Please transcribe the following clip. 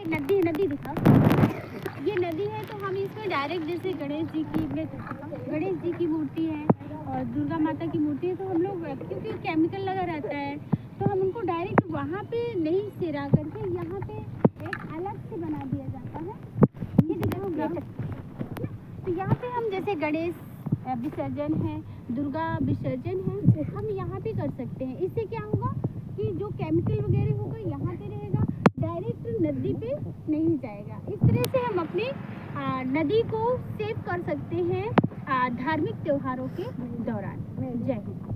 नदी दिखाओ। ये नदी है तो हम इसमें डायरेक्ट जैसे गणेश जी की मूर्ति है और दुर्गा माता की मूर्ति है, तो हम लोग क्योंकि केमिकल लगा रहता है तो हम उनको डायरेक्ट वहाँ पे नहीं सिरा करके यहाँ पे एक अलग से बना दिया जाता है। ये दिखाओ, तो यहाँ पे हम जैसे गणेश विसर्जन है, दुर्गा विसर्जन है, हम यहाँ पे कर सकते हैं। इससे क्या होगा कि जो केमिकल वगैरह होगा यहाँ पे रहेगा, डायरेक्ट नदी पे नहीं जाएगा। इस तरह से हम अपनी नदी को सेव कर सकते हैं धार्मिक त्योहारों के दौरान। जय हिंद।